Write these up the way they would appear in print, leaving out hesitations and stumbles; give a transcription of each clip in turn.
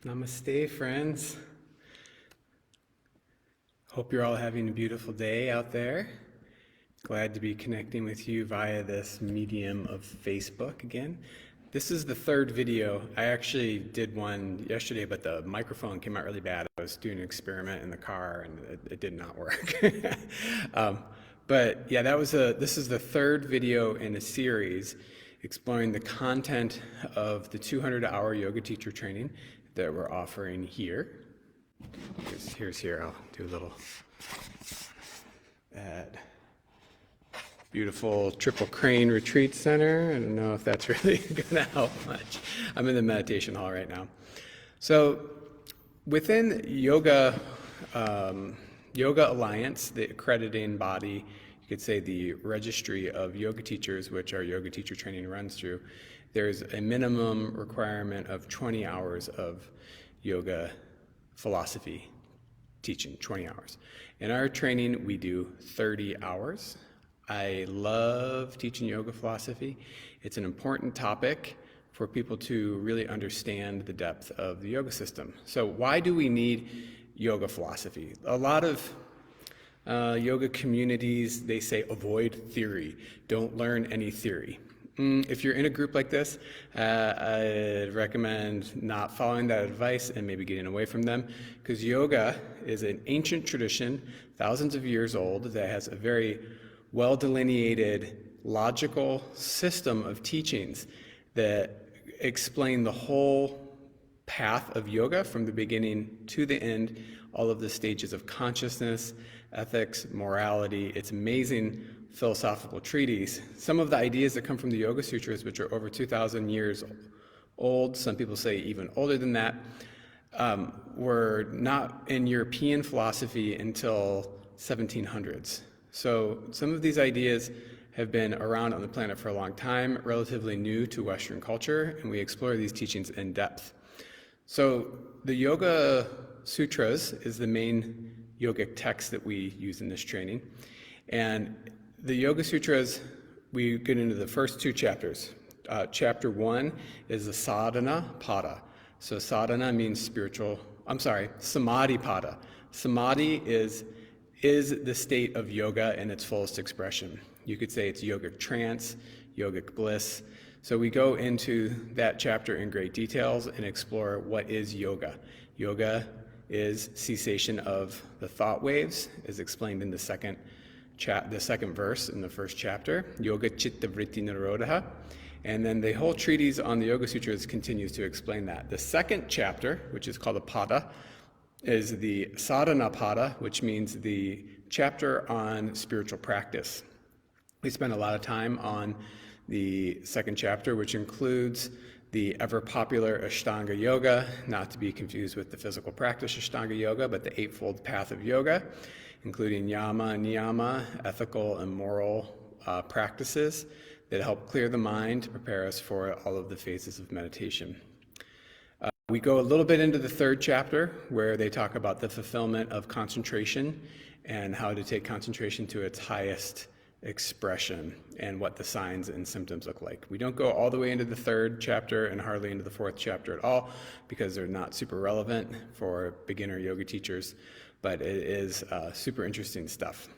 Namaste, friends. Hope you're all having a beautiful day out there. Glad to be connecting with you via this medium of Facebook again. This is the third video. I actually did one yesterday, but the microphone came out really bad. I was doing an experiment in the car and it did not work. But yeah, this is the third video in a series exploring the content of the 200-hour yoga teacher training that we're offering here. Here's here, I'll do a little ad. Beautiful Triple Crane Retreat Center. I don't know if that's really gonna help much. I'm in the meditation hall right now. So within Yoga Alliance, the accrediting body, you could say the registry of yoga teachers, which our yoga teacher training runs through, there's a minimum requirement of 20 hours of yoga philosophy teaching, 20 hours. In our training, we do 30 hours. I love teaching yoga philosophy. It's an important topic for people to really understand the depth of the yoga system. So why do we need yoga philosophy? A lot of yoga communities, they say avoid theory, don't learn any theory. If you're in a group like this, I'd recommend not following that advice and maybe getting away from them, because yoga is an ancient tradition, thousands of years old, that has a very well-delineated logical system of teachings that explain the whole path of yoga from the beginning to the end, all of the stages of consciousness, ethics, morality. It's amazing philosophical treatise. Some of the ideas that come from the Yoga Sutras, which are over 2,000 years old, some people say even older than that, were not in European philosophy until 1700s. So some of these ideas have been around on the planet for a long time, relatively new to Western culture, and we explore these teachings in depth. So the Yoga Sutras is the main yogic text that we use in this training. And the Yoga Sutras, we get into the first two chapters. Chapter 1 is the sadhana pada. So sadhana means samadhi pada. Samadhi is the state of yoga in its fullest expression. You could say it's yogic trance, yogic bliss. So we go into that chapter in great details and explore what is yoga. Yoga is cessation of the thought waves, as explained in the second verse in the first chapter, Yoga Chitta Vritti Nirodha. And then the whole treatise on the Yoga Sutras continues to explain that. The second chapter, which is called the Pada, is the Sadhana Pada, which means the chapter on spiritual practice. We spend a lot of time on the second chapter, which includes the ever-popular Ashtanga Yoga, not to be confused with the physical practice Ashtanga Yoga, but the eightfold path of yoga, including yama and niyama, ethical and moral practices that help clear the mind to prepare us for all of the phases of meditation. We go a little bit into the third chapter, where they talk about the fulfillment of concentration and how to take concentration to its highest expression and what the signs and symptoms look like. We don't go all the way into the third chapter and hardly into the fourth chapter at all, because they're not super relevant for beginner yoga teachers, but it is super interesting stuff.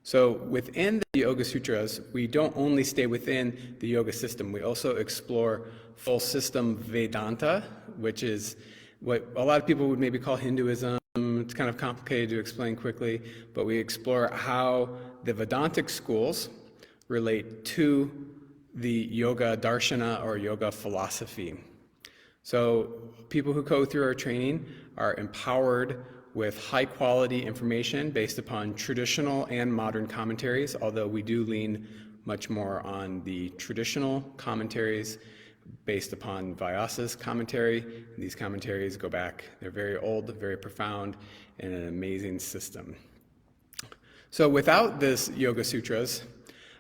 So within the Yoga Sutras, we don't only stay within the yoga system, we also explore full system Vedanta, which is what a lot of people would maybe call Hinduism. It's kind of complicated to explain quickly, but we explore how the Vedantic schools relate to the yoga darshana or yoga philosophy. So people who go through our training are empowered with high quality information based upon traditional and modern commentaries, although we do lean much more on the traditional commentaries based upon Vyasa's commentary. These commentaries go back, they're very old, very profound, and an amazing system. So without this Yoga Sutras,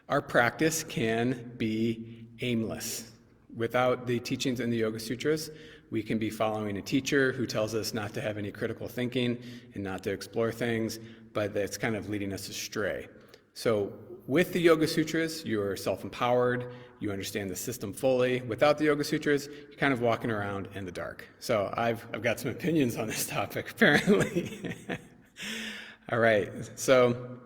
our practice can be aimless. Without the teachings in the Yoga Sutras, we can be following a teacher who tells us not to have any critical thinking and not to explore things, but that's kind of leading us astray. So with the Yoga Sutras, you're self-empowered, you understand the system fully. Without the Yoga Sutras, you're kind of walking around in the dark. So I've got some opinions on this topic, apparently. All right, so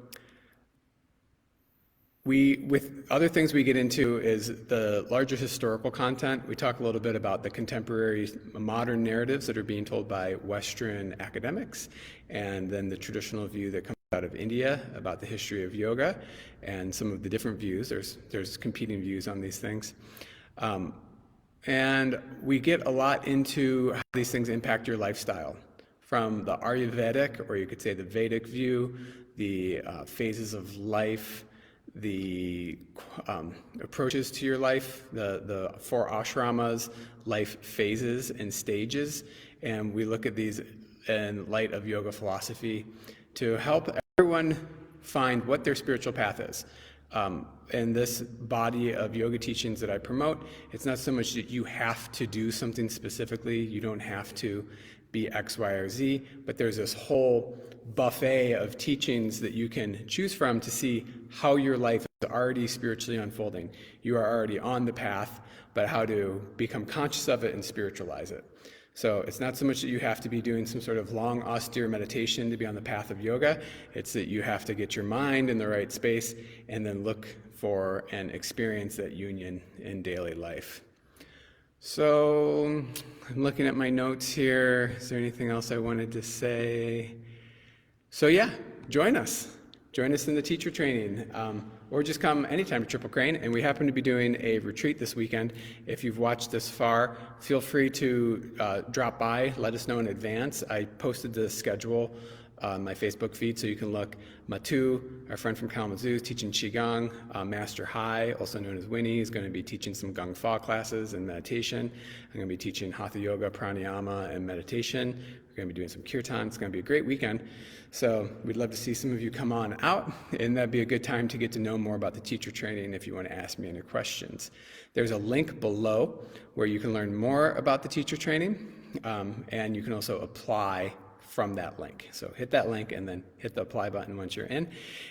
with other things we get into is the larger historical content. We talk a little bit about the contemporary modern narratives that are being told by Western academics, and then the traditional view that comes out of India about the history of yoga and some of the different views. There's competing views on these things. And we get a lot into how these things impact your lifestyle. From the Ayurvedic, or you could say the Vedic view, the phases of life, the approaches to your life, the 4 ashramas, life phases and stages, and we look at these in light of yoga philosophy to help everyone find what their spiritual path is. In this body of yoga teachings that I promote, it's not so much that you have to do something specifically, you don't have to be X, Y, or Z, but there's this whole buffet of teachings that you can choose from to see how your life is already spiritually unfolding. You are already on the path, but how to become conscious of it and spiritualize it. So it's not so much that you have to be doing some sort of long, austere meditation to be on the path of yoga. It's that you have to get your mind in the right space and then look for and experience that union in daily life. So I'm looking at my notes here. Is there anything else I wanted to say? So yeah, join us. Join us in the teacher training, or just come anytime to Triple Crane. And we happen to be doing a retreat this weekend. If you've watched this far, feel free to drop by, let us know in advance. I posted the schedule on my Facebook feed, so you can look. Matu, our friend from Kalamazoo, is teaching Qigong. Master Hai, also known as Winnie, is going to be teaching some Gung Fa classes and meditation. I'm going to be teaching Hatha Yoga, Pranayama, and meditation. We're going to be doing some Kirtan. It's going to be a great weekend. So we'd love to see some of you come on out, and that'd be a good time to get to know more about the teacher training if you want to ask me any questions. There's a link below where you can learn more about the teacher training, and you can also apply from that link. So hit that link and then hit the apply button once you're in.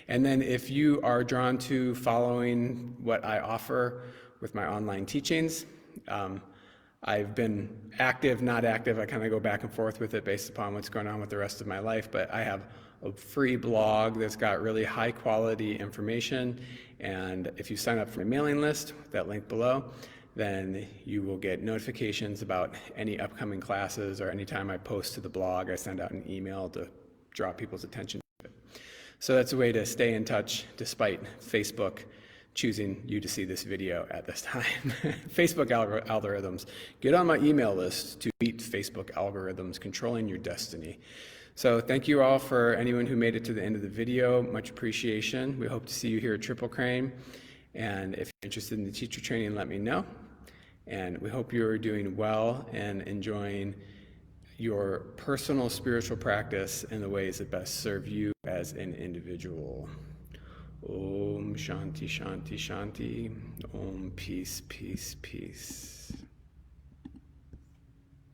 And then if you are drawn to following what I offer with my online teachings, I've been active, not active. I kind of go back and forth with it based upon what's going on with the rest of my life, but I have a free blog that's got really high quality information. And if you sign up for my mailing list, that link below, then you will get notifications about any upcoming classes, or anytime I post to the blog, I send out an email to draw people's attention to it. So that's a way to stay in touch despite Facebook choosing you to see this video at this time. Facebook algorithms. Get on my email list to beat Facebook algorithms controlling your destiny. So thank you all for anyone who made it to the end of the video. Much appreciation. We hope to see you here at Triple Crane. And if you're interested in the teacher training, let me know. And we hope you're doing well and enjoying your personal spiritual practice in the ways that best serve you as an individual. Om Shanti Shanti Shanti. Om Peace Peace Peace.